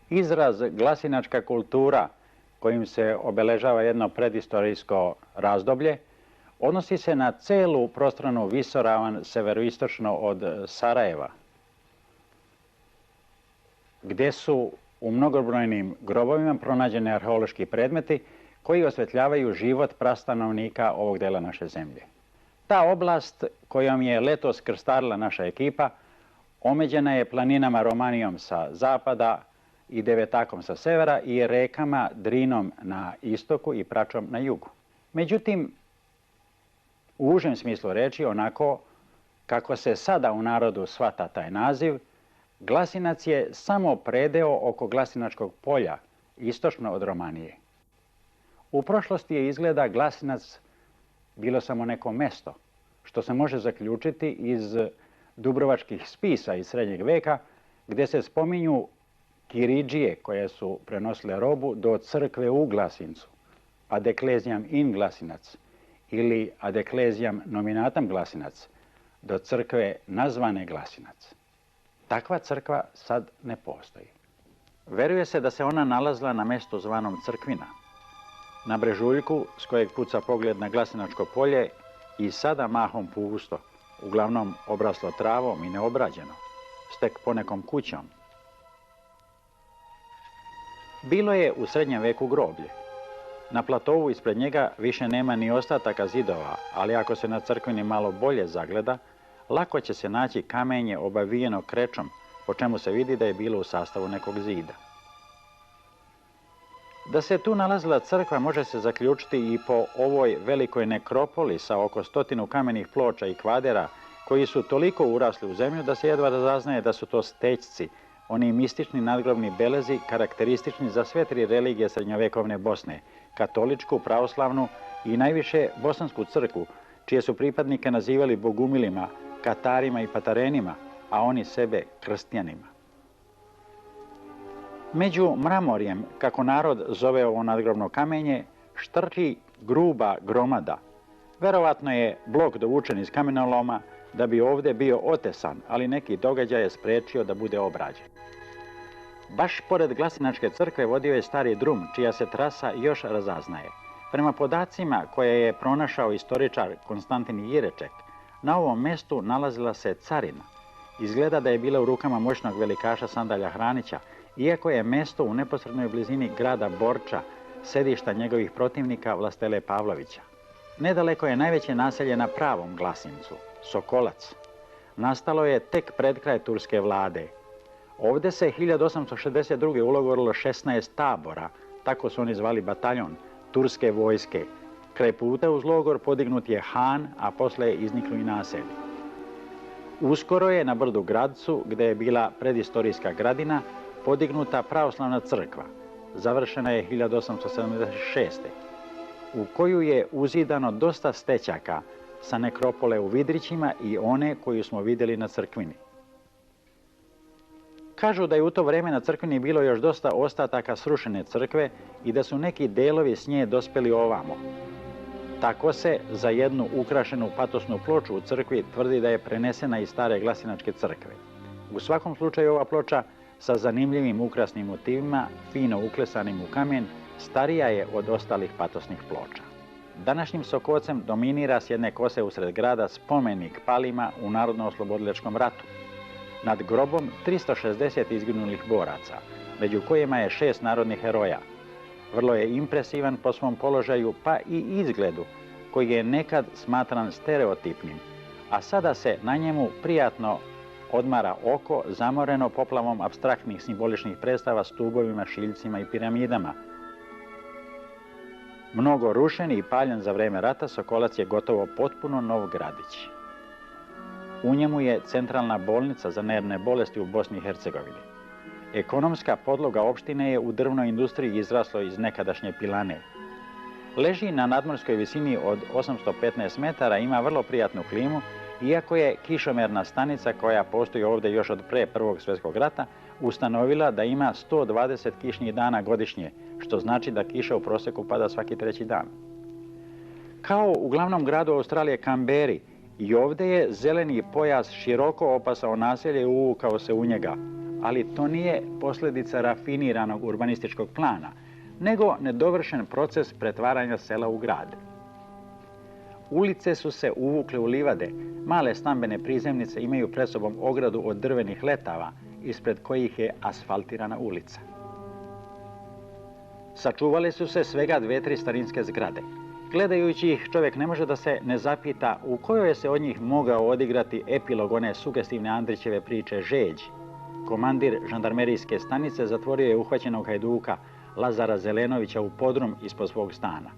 Izraz glasinačka kultura kojim se obeležava jedno predistorijsko razdoblje odnosi se na celu prostranu visoravan severoistočno od Sarajeva, gdje su u mnogobrojnim grobovima pronađeni arheološki predmeti koji osvetljavaju život prastanovnika ovog dela naše zemlje. Ta oblast kojom je letos krstarila naša ekipa omeđena je planinama Romanijom sa zapada i Devetakom sa severa i rekama Drinom na istoku i Pračom na jugu. Međutim, u užem smislu reči, onako kako se sada u narodu shvata taj naziv, Glasinac je samo predeo oko Glasinačkog polja, istočno od Romanije. U prošlosti je izgleda Glasinac bilo samo neko mesto, što se može zaključiti iz dubrovačkih spisa iz srednjeg veka, gdje se spominju kiridžije koje su prenosile robu do crkve u Glasincu, ad ecclesiam in Glasinac ili ad ecclesiam nominatam Glasinac, do crkve nazvane Glasinac. Takva crkva sad ne postoji. Veruje se da se ona nalazila na mjestu zvanom Crkvina, na brežuljku s kojeg puca pogled na Glasinačko polje i sada mahom pusto, uglavnom obraslo travom i neobrađeno, s tek ponekom kućom. Bilo je u srednjem veku groblje. Na platovu ispred njega više nema ni ostataka zidova, ali ako se na Crkvini malo bolje zagleda, lako će se naći kamenje obavijeno krečom, po čemu se vidi da je bilo u sastavu nekog zida. Da se tu nalazila crkva može se zaključiti i po ovoj velikoj nekropoli sa oko 100 kamenih ploča i kvadera koji su toliko urasli u zemlju da se jedva razaznaje da su to stećci, oni mistični nadgrobni belezi karakteristični za sve tri religije srednjovekovne Bosne, katoličku, pravoslavnu i najviše bosansku crkvu, čije su pripadnike nazivali bogumilima, katarima i patarenima, a oni sebe krstjanima. Među mramorjem, kako narod zove ovo nadgrobno kamenje, štrči gruba gromada. Verovatno je blok dovučen iz kamenoloma da bi ovdje bio otesan, ali neki događaj je spriječio da bude obrađen. Baš pored Glasinačke crkve vodio je stari drum, čija se trasa još razaznaje. Prema podacima koje je pronašao istoričar Konstantin Jireček, na ovom mjestu nalazila se carina. Izgleda da je bila u rukama moćnog velikaša Sandalja Hranića, iako je mjesto u neposrednoj blizini grada Borča, sedišta njegovih protivnika Vlastele Pavlovića. Nedaleko je najveće naselje na pravom Glasincu, Sokolac. Nastalo je tek pred kraj turske vlade. Ovdje se 1862. ulogorilo 16 tabora, tako su oni zvali bataljon, turske vojske. Kraj puta uz logor podignut je han, a poslije je izniklo i naselje. Uskoro je na brdu Gradcu, gdje je bila predistorijska gradina, podignuta pravoslavna crkva. Završena je 1876. u koju je uzidano dosta stećaka sa nekropole u Vidrićima i one koju smo vidjeli na Crkvini. Kažu da je u to vrijeme na Crkvini bilo još dosta ostataka srušene crkve i da su neki delovi s nje dospjeli ovamo. Tako se za jednu ukrašenu patosnu ploču u crkvi tvrdi da je prenesena iz stare Glasinačke crkve. U svakom slučaju ova ploča sa zanimljivim ukrasnim motivima, fino uklesanim u kamen, starija je od ostalih patosnih ploča. Današnjim Sokocem dominira s jedne kose usred grada spomenik palima u Narodno-oslobodilačkom ratu. Nad grobom 360 izginulih boraca, među kojima je 6 narodnih heroja. Vrlo je impresivan po svom položaju pa i izgledu, koji je nekad smatran stereotipnim, a sada se na njemu prijatno odmara oko zamoreno poplavom apstraktnih simboličnih predstava stubovima, šiljcima i piramidama. Mnogo rušen i paljen za vrijeme rata, Sokolac je gotovo potpuno nov gradić. U njemu je centralna bolnica za nervne bolesti u Bosni i Hercegovini. Ekonomska podloga opštine je u drvnoj industriji izraslo iz nekadašnje pilane. Leži na nadmorskoj visini od 815 metara, ima vrlo prijatnu klimu, iako je kišomerna stanica koja postoji ovdje još od pre Prvog svjetskog rata ustanovila da ima 120 kišnih dana godišnje, što znači da kiša u prosjeku pada svaki treći dan. Kao u glavnom gradu Australije Kamberi, i ovdje je zeleni pojas široko opasao naselje i uvukao se u njega, ali to nije posljedica rafiniranog urbanističkog plana, nego nedovršen proces pretvaranja sela u grad. Ulice su se uvukle u livade, male stambene prizemnice imaju pred sobom ogradu od drvenih letava, ispred kojih je asfaltirana ulica. Sačuvale su se svega 2-3 starinske zgrade. Gledajući ih, čovjek ne može da se ne zapita u kojoj je se od njih mogao odigrati epilog one sugestivne Andrićeve priče Žeđ. Komandir žandarmerijske stanice zatvorio je uhvaćenog hajduka Lazara Zelenovića u podrum ispod svog stana.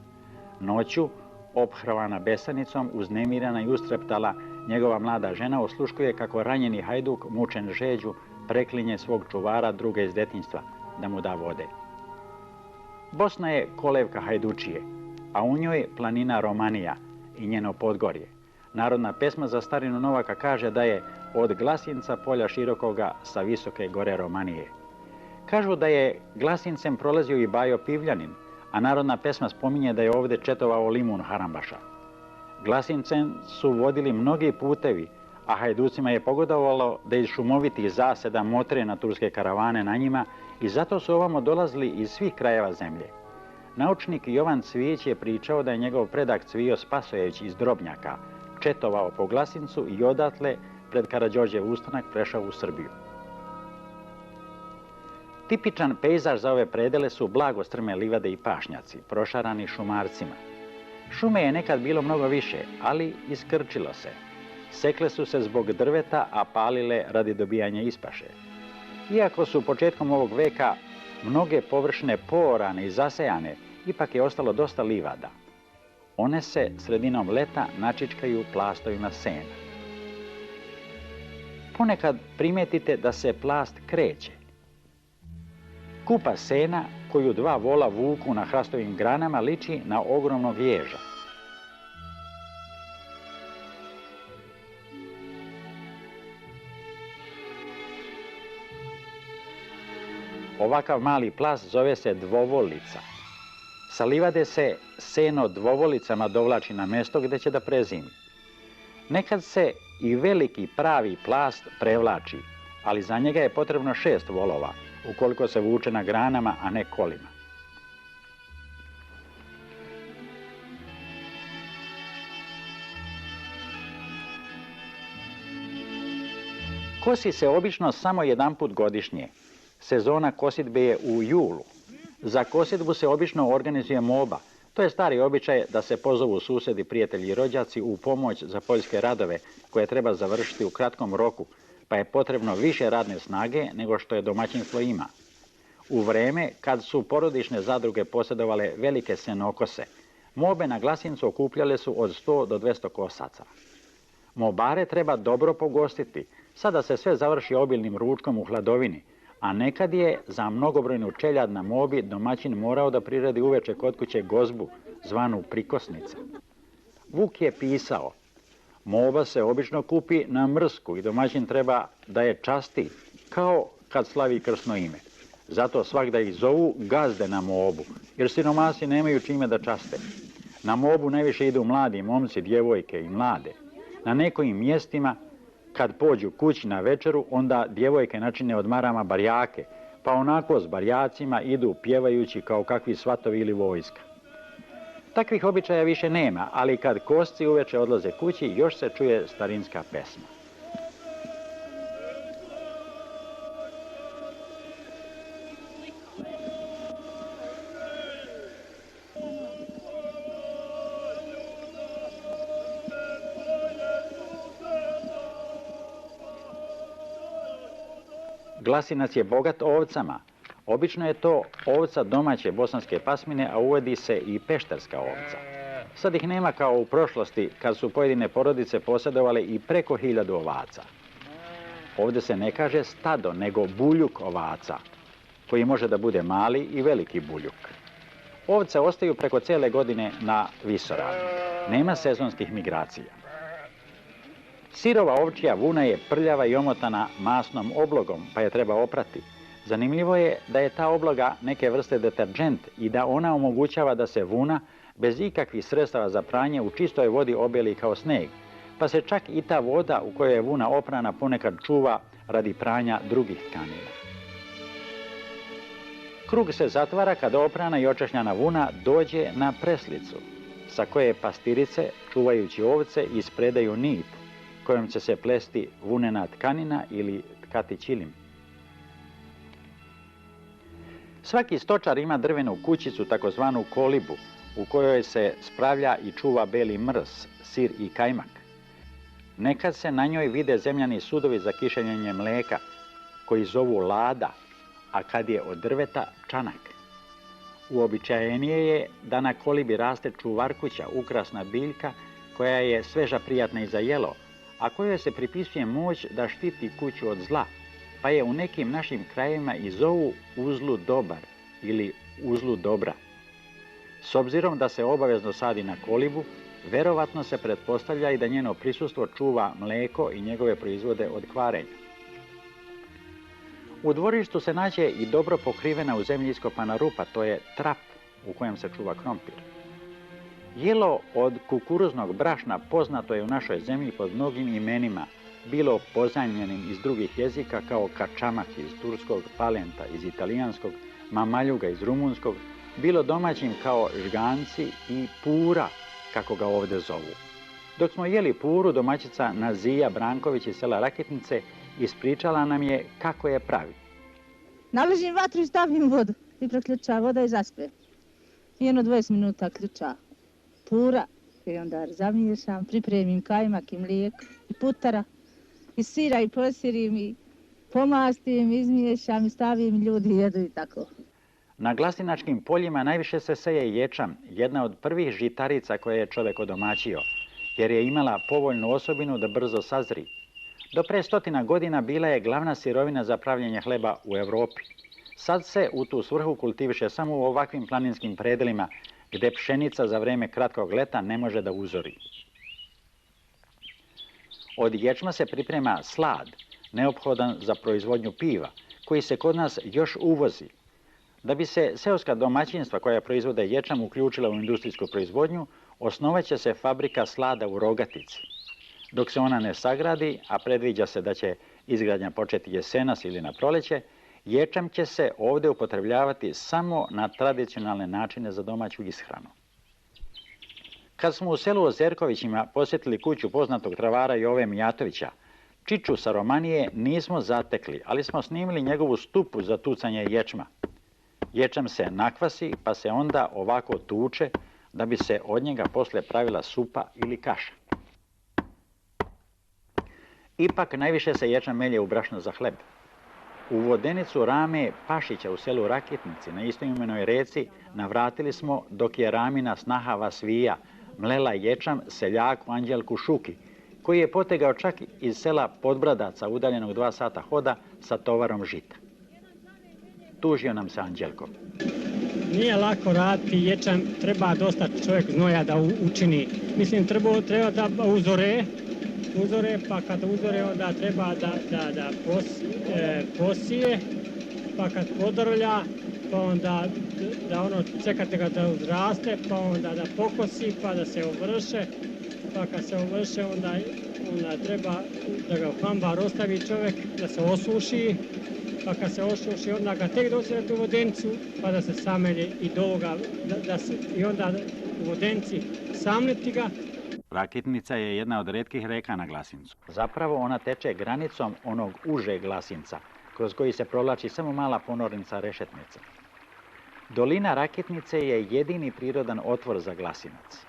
Noću, ophrvana besanicom, uznemirana i ustreptala, njegova mlada žena osluškuje kako ranjeni hajduk, mučen žeđu, preklinje svog čuvara, druga iz detinjstva, da mu da vode. Bosna je kolevka hajdučije, a u njoj planina Romanija i njeno podgorje. Narodna pesma za starinu Novaka kaže da je od Glasinca polja širokoga sa visoke gore Romanije. Kažu da je Glasincem prolazio i Bajo Pivljanin, a narodna pesma spominje da je ovdje četovao Limun Harambaša. Glasincem su vodili mnogi putevi, a hajducima je pogodovalo da iz šumovitih zaseda motre na turske karavane na njima i zato su ovamo dolazili iz svih krajeva zemlje. Naučnik Jovan Cvijić je pričao da je njegov predak Cvijo Spasojević iz Drobnjaka četovao po Glasincu i odatle pred Karađorđev ustanak prešao u Srbiju. Tipičan pejzaž za ove predele su blago strme livade i pašnjaci, prošarani šumarcima. Šume je nekad bilo mnogo više, ali iskrčilo se. Sekle su se zbog drveta, a palile radi dobijanja ispaše. Iako su početkom ovog veka mnoge površine poorane i zasejane, ipak je ostalo dosta livada. One se sredinom leta načičkaju plastovima sena. Ponekad primetite da se plast kreće. Kupa sena koju 2 vola vuku na hrastovim granama liči na ogromnog ježa. Ovakav mali plast zove se dvovolica. Sa livade se seno dvovolicama dovlači na mesto gdje će da prezimi. Nekad se i veliki pravi plast prevlači, ali za njega je potrebno 6 volova, ukoliko se vuče na granama, a ne kolima. Kosi se obično samo jedanput godišnje. Sezona kosidbe je u julu. Za kosidbu se obično organizuje moba. To je stari običaj da se pozovu susedi, prijatelji i rođaci u pomoć za poljske radove koje treba završiti u kratkom roku, pa je potrebno više radne snage nego što je domaćinstvo ima. U vreme kad su porodične zadruge posjedovale velike senokose, mobe na Glasincu okupljale su od 100 do 200 kosaca. Mobare treba dobro pogostiti. Sada se sve završi obilnim ručkom u hladovini, a nekad je za mnogobrojnu čeljad na mobi domaćin morao da priredi uveče kod kuće gozbu, zvanu prikosnica. Vuk je pisao: moba se obično kupi na mrsku i domaćin treba da je časti, kao kad slavi krsno ime. Zato svak da ih zovu gazde na mobu, jer siromasi nemaju čime da časte. Na mobu najviše idu mladi momci, djevojke i mlade. Na nekojim mjestima, kad pođu kući na večeru, onda djevojke načine od marama barjake, pa onako s barjacima idu pjevajući kao kakvi svatovi ili vojska. Takvih običaja više nema, ali kad kosci uveče odlaze kući, još se čuje starinska pesma. Glasinac je bogat ovcama. Obično je to ovca domaće bosanske pasmine, a uvodi se i pešterska ovca. Sad ih nema kao u prošlosti kad su pojedine porodice posjedovale i preko 1000 ovaca. Ovdje se ne kaže stado, nego buljuk ovaca, koji može da bude mali i veliki buljuk. Ovce ostaju preko cijele godine na visoravni. Nema sezonskih migracija. Sirova ovčja vuna je prljava i omotana masnom oblogom, pa je treba oprati. Zanimljivo je da je ta obloga neke vrste deterđent i da ona omogućava da se vuna bez ikakvih sredstava za pranje u čistoj vodi obeli kao sneg, pa se čak i ta voda u kojoj je vuna oprana ponekad čuva radi pranja drugih tkanina. Krug se zatvara kada oprana i očešnjana vuna dođe na preslicu, sa koje pastirice, čuvajući ovce, ispredaju nit kojom će se plesti vunena tkanina ili tkati ćilim. Svaki stočar ima drvenu kućicu, takozvanu kolibu, u kojoj se spravlja i čuva beli mrs, sir i kajmak. Nekad se na njoj vide zemljani sudovi za kišenjenje mlijeka, koji zovu lada, a kad je od drveta čanak. Uobičajenije je da na kolibi raste čuvarkuća, ukrasna biljka, koja je sveža, prijatna i za jelo, a kojoj se pripisuje moć da štiti kuću od zla, pa je u nekim našim krajevima i zovu uzlu dobar ili uzlu dobra. S obzirom da se obavezno sadi na kolibu, verovatno se pretpostavlja i da njeno prisustvo čuva mlijeko i njegove proizvode od kvarenja. U dvorištu se nađe i dobro pokrivena u zemlji iskopana rupa, to je trap u kojem se čuva krompir. Jelo od kukuruznog brašna poznato je u našoj zemlji pod mnogim imenima, bilo pozajmljenim iz drugih jezika kao kačamak iz turskog, palenta iz italijanskog, mamaljuga iz rumunskog, bilo domaćim kao žganci i pura, kako ga ovdje zovu. Dok smo jeli puru, domaćica Nazija Branković iz sela Rakitnice ispričala nam je kako je pravi. Naložim vatru i stavim vodu i proključa voda i zaspe. I jedno 20 minuta ključa pura i onda zamiješam, pripremim kajmak i mlijeko i putara i sira i posirim i pomastim, izmiješam i stavim, ljudi jedu i tako. Na glasinačkim poljima najviše se seje ječam, jedna od prvih žitarica koje je čovjek odomaćio, jer je imala povoljnu osobinu da brzo sazri. Do pre 100 godina bila je glavna sirovina za pravljenje hleba u Europi. Sad se u tu svrhu kultiviše samo u ovakvim planinskim predelima, gdje pšenica za vrijeme kratkog leta ne može da uzori. Od ječma se priprema slad, neophodan za proizvodnju piva, koji se kod nas još uvozi. Da bi se seoska domaćinstva koja proizvode ječam uključila u industrijsku proizvodnju, osnovat će se fabrika slada u Rogatici. Dok se ona ne sagradi, a predviđa se da će izgradnja početi jesenas ili na proleće, ječam će se ovdje upotrebljavati samo na tradicionalne načine za domaću ishranu. Kad smo u selu Ozerkovićima posjetili kuću poznatog travara Jove Mijatovića, Čiču sa Romanije nismo zatekli, ali smo snimili njegovu stupu za tucanje ječma. Ječam se nakvasi, pa se onda ovako tuče da bi se od njega poslije pravila supa ili kaša. Ipak najviše se ječam melje u brašno za hleb. U vodenicu Rame Pašića u selu Rakitnici na istoimenoj reci navratili smo dok je Ramina snaha Vasvija mlela ječam seljaku Anđelku Šuki, koji je potegao čak iz sela Podbradaca udaljenog 2 sata hoda sa tovarom žita. Tužio nam se Anđelko. Nije lako raditi ječam, treba dosta čovjek znoja da učini. Mislim, treba da uzore, pa kad uzore onda treba da posije, pa kad podrlja, pa onda da ono čekate ga da uzraste, pa onda da pokosi, pa da se ovrše, pa kad se ovrše onda treba da ga u hambar ostavi čovjek, da se osuši, pa kad se osuši onda ga tek dosjerati u vodenicu, pa da se samelje i do ovoga, i onda u vodenici samliti ga. Rakitnica je jedna od retkih reka na Glasincu. Zapravo ona teče granicom onog užeg Glasinca, kroz koji se provlači samo mala ponornica Rešetnica. Dolina Rakitnice je jedini prirodan otvor za Glasinac.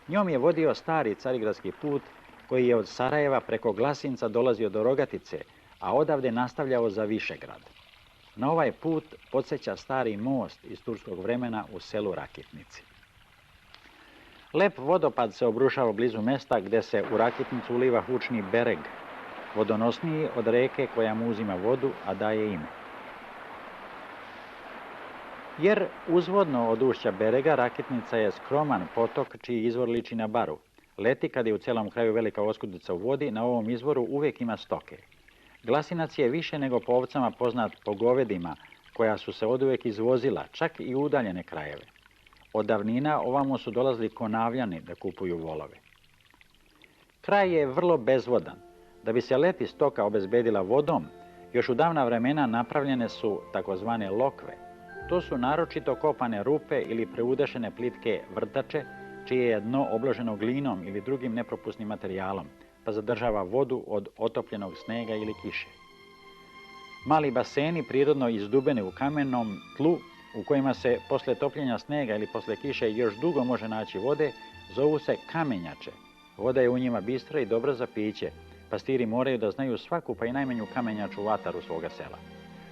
Njom je vodio stari carigradski put koji je od Sarajeva preko Glasinca dolazio do Rogatice, a odavde nastavljao za Višegrad. Na ovaj put podsjeća stari most iz turskog vremena u selu Rakitnici. Lep vodopad se obrušava blizu mesta gdje se u Rakitnicu uliva hučni bereg, vodonosniji od reke koja mu uzima vodu, a daje ime. Jer uzvodno od ušća berega Rakitnica je skroman potok čiji izvor liči na baru. Leti kad je u cijelom kraju velika oskudica u vodi, na ovom izvoru uvijek ima stoke. Glasinac je više nego po ovcama poznat po govedima, koja su se oduvijek izvozila, čak i u udaljene krajeve. Od davnina ovamo su dolazili Konavljani da kupuju volove. Kraj je vrlo bezvodan. Da bi se leti stoka obezbedila vodom, još u davna vremena napravljene su takozvane lokve. To su naročito kopane rupe ili preudešene plitke vrtače, čije je dno obloženo glinom ili drugim nepropusnim materijalom, pa zadržava vodu od otopljenog snega ili kiše. Mali baseni, prirodno izdubeni u kamenom tlu, u kojima se posle topljenja snega ili posle kiše još dugo može naći vode, zovu se kamenjače. Voda je u njima bistra i dobra za piće. Pastiri moraju da znaju svaku pa i najmanju kamenjaču u ataru svoga sela.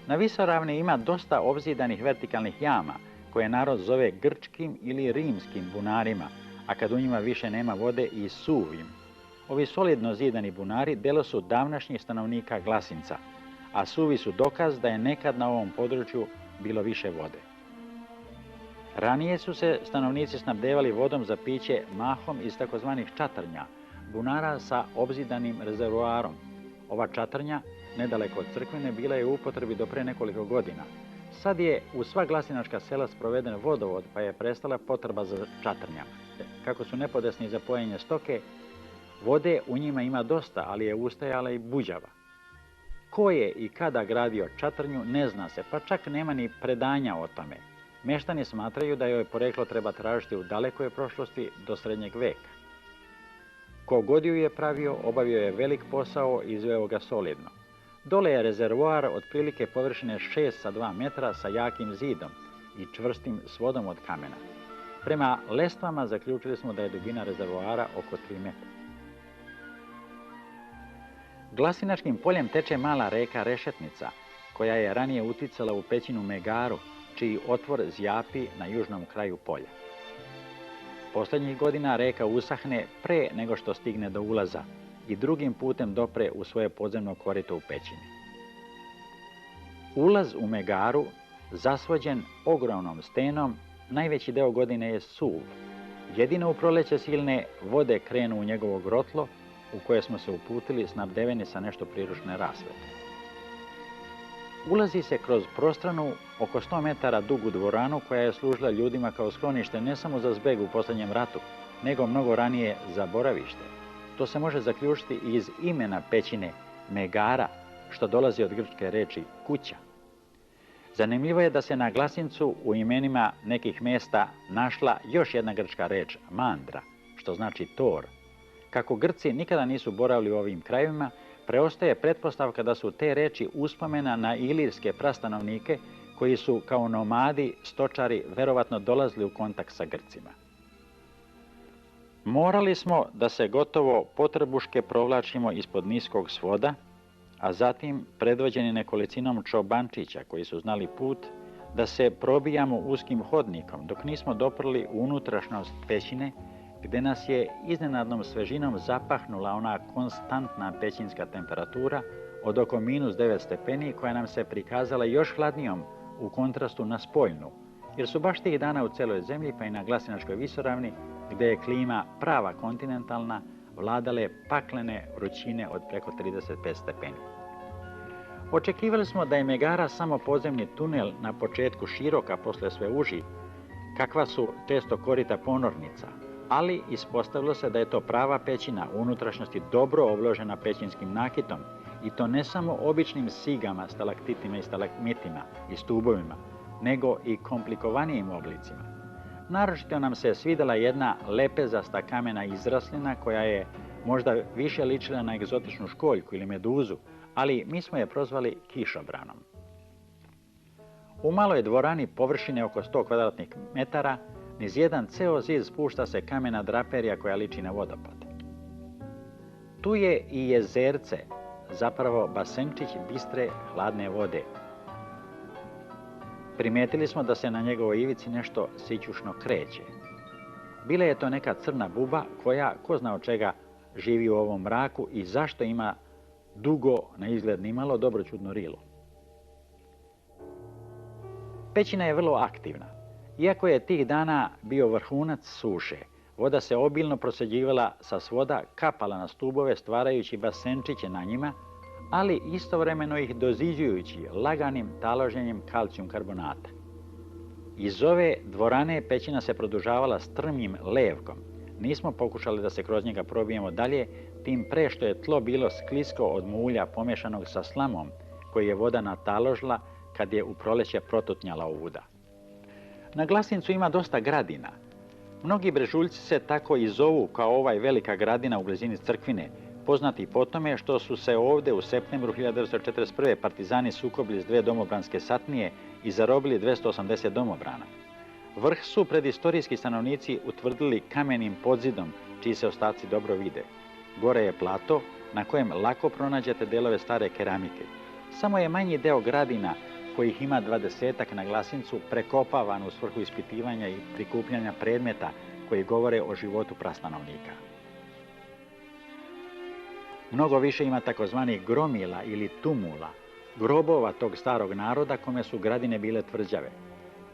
Na visoravni ima dosta obzidanih vertikalnih jama, koje narod zove grčkim ili rimskim bunarima, a kad u njima više nema vode i suvim. Ovi solidno zidani bunari delo su davnašnjih stanovnika Glasinca, a suvi su dokaz da je nekad na ovom području bilo više vode. Ranije su se stanovnici snabdevali vodom za piće mahom iz takozvanih čatrnja, bunara sa obzidanim rezervoarom. Ova čatrnja, nedaleko od crkvene, bila je u upotrebi do pre nekoliko godina. Sad je u sva glasinačka sela sproveden vodovod, pa je prestala potreba za čatrnjama. Kako su nepodesni za pojenje stoke, vode u njima ima dosta, ali je ustajala i buđava. Ko je i kada gradio čatrnju ne zna se, pa čak nema ni predanja o tome. Meštani smatraju da joj poreklo treba tražiti u dalekoj prošlosti do srednjeg veka. Ko god ju je pravio, obavio je velik posao i izveo ga solidno. Dole je rezervoar otprilike površine 6 sa 2 metra sa jakim zidom i čvrstim svodom od kamena. Prema lestvama zaključili smo da je dubina rezervoara oko 3 metra. Glasinačkim poljem teče mala reka Rešetnica, koja je ranije uticala u pećinu Megaru, čiji otvor zjapi na južnom kraju polja. Posljednjih godina reka usahne pre nego što stigne do ulaza i drugim putem dopre u svoje podzemno korito u pećini. Ulaz u Megaru, zasvođen ogromnom stenom, najveći deo godine je suv. Jedino u proleće silne vode krenu u njegovo grotlo, u koje smo se uputili snabdeveni sa nešto priručne rasvete. Ulazi se kroz prostranu, oko 100 metara dugu dvoranu koja je služila ljudima kao sklonište ne samo za zbeg u posljednjem ratu, nego mnogo ranije za boravište. To se može zaključiti i iz imena pećine Megara, što dolazi od grčke reči kuća. Zanimljivo je da se na Glasincu u imenima nekih mjesta našla još jedna grčka reč mandra, što znači tor. Kako Grci nikada nisu boravili u ovim krajevima, preostaje pretpostavka da su te reči uspomena na ilirske prastanovnike koji su kao nomadi, stočari, verovatno dolazili u kontakt sa Grcima. Morali smo da se gotovo potrebuške provlačimo ispod niskog svoda, a zatim, predvođeni nekolicinom čobančića koji su znali put, da se probijamo uskim hodnikom dok nismo doprli u unutrašnjost pećine, gdje nas je iznenadnom svežinom zapahnula ona konstantna pećinska temperatura od oko -9 stepeni koja nam se prikazala još hladnijom u kontrastu na spoljnu, jer su baš tih dana u celoj zemlji pa i na Glasinačkoj visoravni, gdje je klima prava kontinentalna, vladale paklene vrućine od preko 35 stepeni. Očekivali smo da je Megara samo podzemni tunel na početku širok, a posle sve uži, kakva su često korita ponornica, ali ispostavilo se da je to prava pećina u unutrašnjosti dobro obložena pećinskim nakitom, i to ne samo običnim sigama, stalaktitima i stalagmitima i stubovima, nego i komplikovanijim oblicima. Naročito nam se svidjela jedna lepezasta kamena izraslina koja je možda više ličila na egzotičnu školjku ili meduzu, ali mi smo je prozvali kišobranom. U maloj dvorani površine oko 100 kvadratnih metara niz jedan ceo zid spušta se kamena draperija koja liči na vodopad. Tu je i jezerce, zapravo basenčić bistre hladne vode. Primijetili smo da se na njegovoj ivici nešto sićušno kreće. Bila je to neka crna buba koja, ko zna od čega, živi u ovom mraku i zašto ima dugo, na izgled nimalo, dobroćudno rilo. Pećina je vrlo aktivna. Iako je tih dana bio vrhunac suše, voda se obilno prosljeđivala sa svoda, kapala na stubove stvarajući basenčiće na njima, ali istovremeno ih doziđujući laganim taloženjem kalcijum karbonata. Iz ove dvorane pećina se produžavala strmim levkom. Nismo pokušali da se kroz njega probijemo dalje, tim pre što je tlo bilo sklisko od mulja pomješanog sa slamom, koji je voda nataložila kad je u proleće protutnjala ovuda. Na Glasincu ima dosta gradina. Mnogi brežuljci se tako i zovu kao ovaj velika gradina u blizini Crkvine, poznati po tome što su se ovdje u septembru 1941. partizani sukobili s 2 domobranske satnije i zarobili 280 domobrana. Vrh su predistorijski stanovnici utvrdili kamenim podzidom, čiji se ostaci dobro vide. Gore je plato na kojem lako pronađete delove stare keramike. Samo je manji deo gradina, kojih ima 20-ak na Glasincu, prekopavan u svrhu ispitivanja i prikupljanja predmeta koji govore o životu prastanovnika. Mnogo više ima takozvanih gromila ili tumula, grobova tog starog naroda kome su gradine bile tvrđave.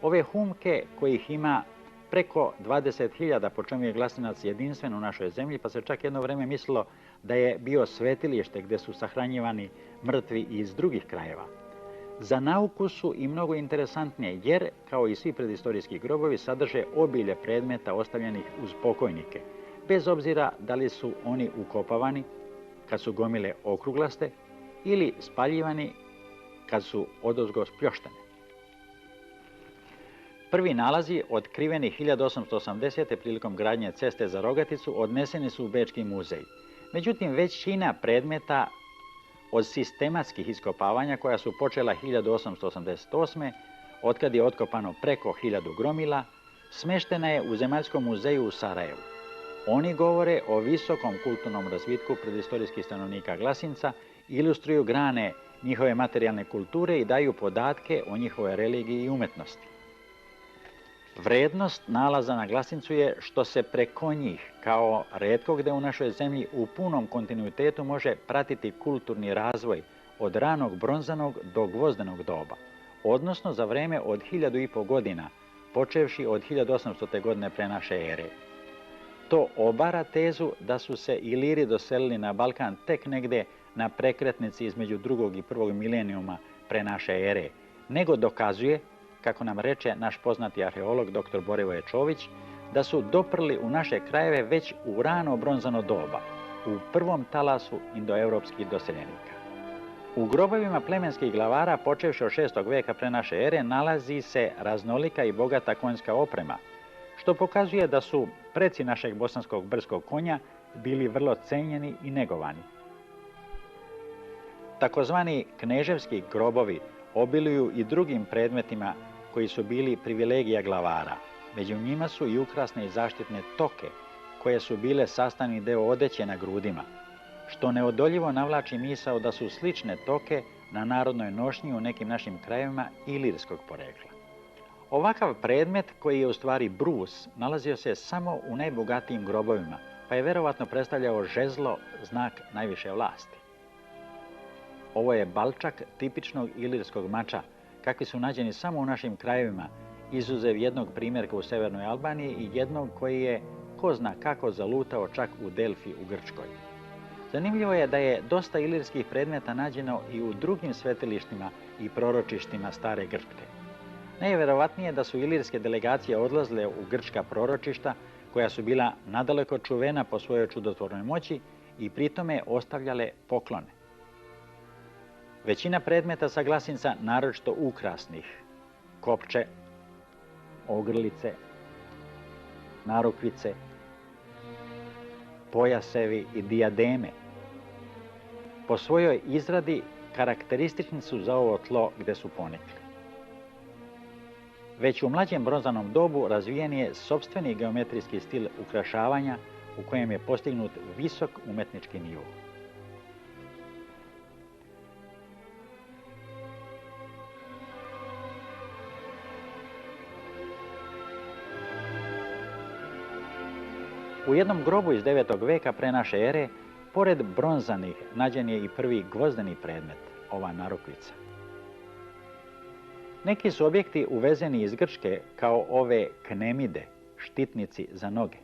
Ove humke, kojih ima preko 20.000, po čemu je Glasinac jedinstven u našoj zemlji, pa se čak jedno vrijeme mislilo da je bio svetilište gdje su sahranjivani mrtvi iz drugih krajeva. Za nauku su i mnogo interesantnije jer, kao i svi predistorijski grobovi, sadrže obilje predmeta ostavljenih uz pokojnike, bez obzira da li su oni ukopavani kad su gomile okruglaste ili spaljivani kad su odozgo spljoštene. Prvi nalazi, otkriveni 1880. prilikom gradnje ceste za Rogaticu, odneseni su u Bečki muzej. Međutim, većina predmeta od sistematskih iskopavanja koja su počela 1888. otkad je otkopano preko 1000 gromila, smeštena je u Zemaljskom muzeju u Sarajevu. Oni govore o visokom kulturnom razvitku predistorijskih stanovnika Glasinca, ilustruju grane njihove materijalne kulture i daju podatke o njihovoj religiji i umetnosti. Vrednost nalaza na Glasincu je što se preko njih, kao retko gde u našoj zemlji, u punom kontinuitetu može pratiti kulturni razvoj od ranog bronzanog do gvozdenog doba, odnosno za vreme od 1500 godina, počevši od 1800. godine pre naše ere. To obara tezu da su se Iliri doselili na Balkan tek negde na prekretnici između 2. i 1. milenijuma pre naše ere, nego dokazuje, kako nam reče naš poznati arheolog dr. Borivoje Čović, da su doprli u naše krajeve već u rano bronzano doba, u prvom talasu indoevropskih doseljenika. U grobovima plemenskih glavara, počevši od 6. veka pre naše ere, nalazi se raznolika i bogata konjska oprema, što pokazuje da su preci našeg bosanskog brdskog konja bili vrlo cenjeni i negovani. Takozvani kneževski grobovi obiluju i drugim predmetima koji su bili privilegija glavara. Među njima su i ukrasne i zaštitne toke, koje su bile sastavni deo odeće na grudima, što neodoljivo navlači misao da su slične toke na narodnoj nošnji u nekim našim krajevima ilirskog porekla. Ovakav predmet, koji je u stvari brus, nalazio se samo u najbogatijim grobovima, pa je verovatno predstavljao žezlo, znak najviše vlasti. Ovo je balčak tipičnog ilirskog mača, kakvi su nađeni samo u našim krajevima, izuzev jednog primjerka u severnoj Albaniji i jednog koji je, ko zna kako, zalutao čak u Delfi u Grčkoj. Zanimljivo je da je dosta ilirskih predmeta nađeno i u drugim svetilištima i proročištima stare Grčke. Najverovatnije da su ilirske delegacije odlazile u grčka proročišta, koja su bila nadaleko čuvena po svojoj čudotvornoj moći i pritome ostavljale poklone. Većina predmeta sa Glasinca, naročito ukrasnih, kopče, ogrlice, narukvice, pojasevi i dijademe, po svojoj izradi karakteristični su za ovo tlo gde su ponikli. Već u mlađem bronzanom dobu razvijen je sopstveni geometrijski stil ukrašavanja u kojem je postignut visok umetnički nivo. U jednom grobu iz 9. veka pre naše ere, pored bronzanih, nađen je i prvi gvozdeni predmet, ova narukvica. Neki su objekti uvezeni iz Grčke kao ove knemide, štitnici za noge.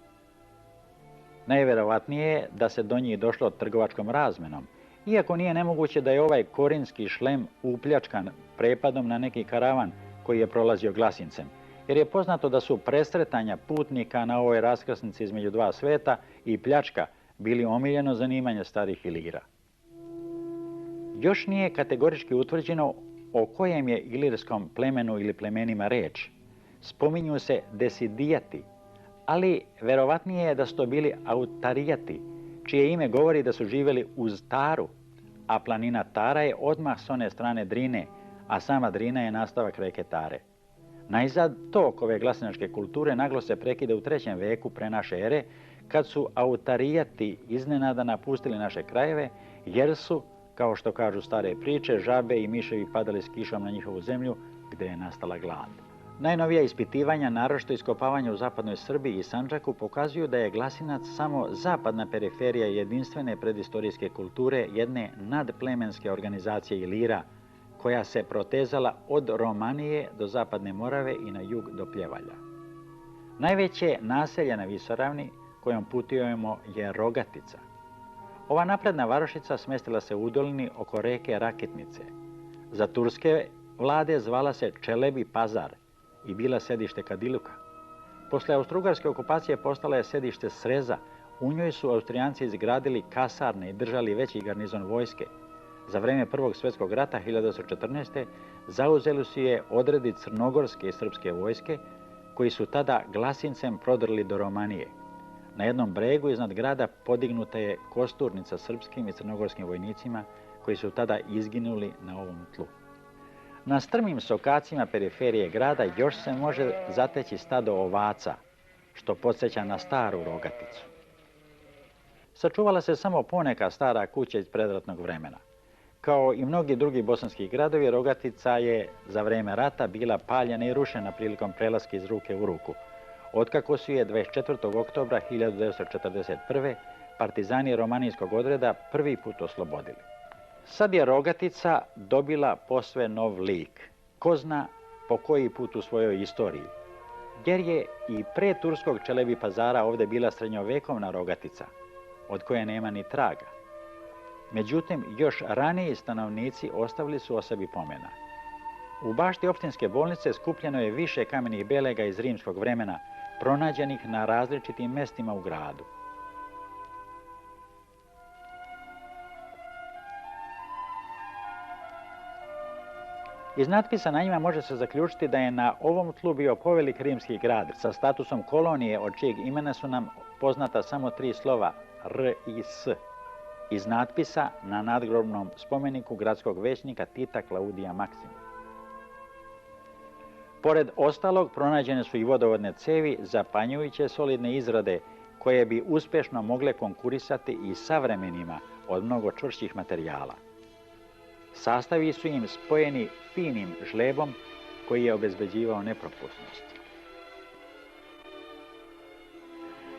Najvjerovatnije je da se do njih došlo trgovačkom razmenom, iako nije nemoguće da je ovaj korinski šlem upljačkan prepadom na neki karavan koji je prolazio Glasincem, jer je poznato da su presretanja putnika na ovoj raskrsnici između dva sveta i pljačka bili omiljeno zanimanje starih Ilira. Još nije kategorički utvrđeno o kojem je ilirskom plemenu ili plemenima reč. Spominju se desidijati, ali verovatnije je da su to bili autarijati, čije ime govori da su živjeli uz Taru, a planina Tara je odmah s one strane Drine, a sama Drina je nastavak reke Tare. Najzad tok ove glasinačke kulture naglo se prekida u 3. veku pre naše ere, kad su autarijati iznenada napustili naše krajeve, jer su, kao što kažu stare priče, žabe i miševi padali s kišom na njihovu zemlju, gdje je nastala glad. Najnovija ispitivanja, naročito iskopavanja u zapadnoj Srbiji i Sandžaku, pokazuju da je Glasinac samo zapadna periferija jedinstvene predistorijske kulture jedne nadplemenske organizacije Ilira, koja se protezala od Romanije do Zapadne Morave i na jug do Pljevalja. Najveće naselje na Visoravni kojom putujemo je Rogatica. Ova napredna varošica smestila se u udolini oko reke Rakitnice. Za turske vlade zvala se Čelebi Pazar i bila sedište Kadiluka. Posle austrougarske okupacije postala je sedište Sreza. U njoj su Austrijanci izgradili kasarne i držali veći garnizon vojske. Za vreme Prvog svjetskog rata 1914. zauzeli su je odredi crnogorske i srpske vojske, koji su tada Glasincem prodrli do Romanije. Na jednom bregu iznad grada podignuta je kosturnica srpskim i crnogorskim vojnicima koji su tada izginuli na ovom tlu. Na strmim sokacima periferije grada još se može zateći stado ovaca, što podsjeća na staru Rogaticu. Sačuvala se samo poneka stara kuća iz predratnog vremena. Kao i mnogi drugi bosanski gradovi, Rogatica je za vreme rata bila paljena i rušena prilikom prelaska iz ruke u ruku, otkako su je 24. oktobra 1941. partizani romanijskog odreda prvi put oslobodili. Sad je Rogatica dobila posve nov lik, ko zna po koji put u svojoj istoriji, jer je i pre turskog Čelebi Pazara ovdje bila srednjovekovna Rogatica, od koje nema ni traga. Međutim, još raniji stanovnici ostavili su o sebi pomena. U bašti opštinske bolnice skupljeno je više kamenih belega iz rimskog vremena, pronađenih na različitim mestima u gradu. Iz natpisa na njima može se zaključiti da je na ovom tlu bio povelik rimski grad sa statusom kolonije, od čijeg imena su nam poznata samo 3 slova R i S. Iz natpisa na nadgrobnom spomeniku gradskog većnika Tita Klaudija Maksima. Pored ostalog, pronađene su i vodovodne cevi zapanjujuće solidne izrade koje bi uspješno mogle konkurisati i savremenima od mnogo čvršćih materijala. Sastavi su im spojeni finim žlebom koji je obezbeđivao nepropusnost.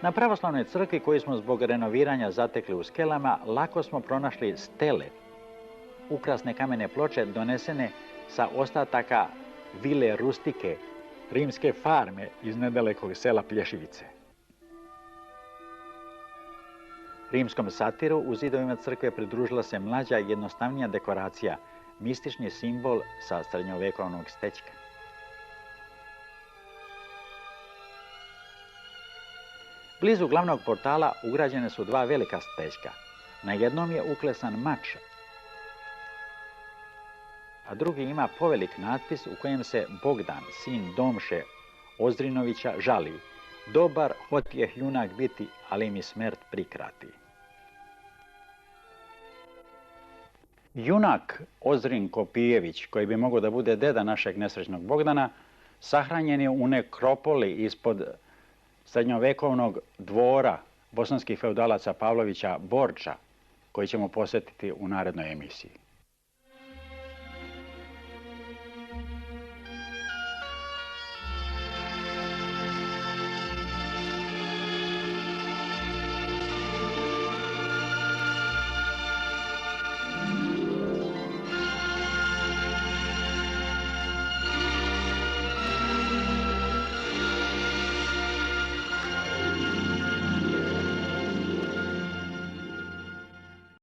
Na pravoslavnoj crkvi koju smo zbog renoviranja zatekli u skelama, lako smo pronašli stele, ukrasne kamene ploče donesene sa ostataka vile Rustike, rimske farme iz nedalekog sela Plješivice. Rimskom satiru u zidovima crkve pridružila se mlađa i jednostavnija dekoracija, mistični simbol sa srednjovekovnog stećka. Blizu glavnog portala ugrađene su 2 velika stećka. Na jednom je uklesan mač, a drugi ima povelik natpis u kojem se Bogdan, sin Domše Ozrinovića, žali: "Dobar hotjeh junak biti, ali mi smrt prikrati." Junak Ozrin Kopijević, koji bi mogao da bude deda našeg nesrećnog Bogdana, sahranjen je u nekropoli ispod srednjovekovnog dvora bosanskih feudalaca Pavlovića Borča, koji ćemo posjetiti u narednoj emisiji.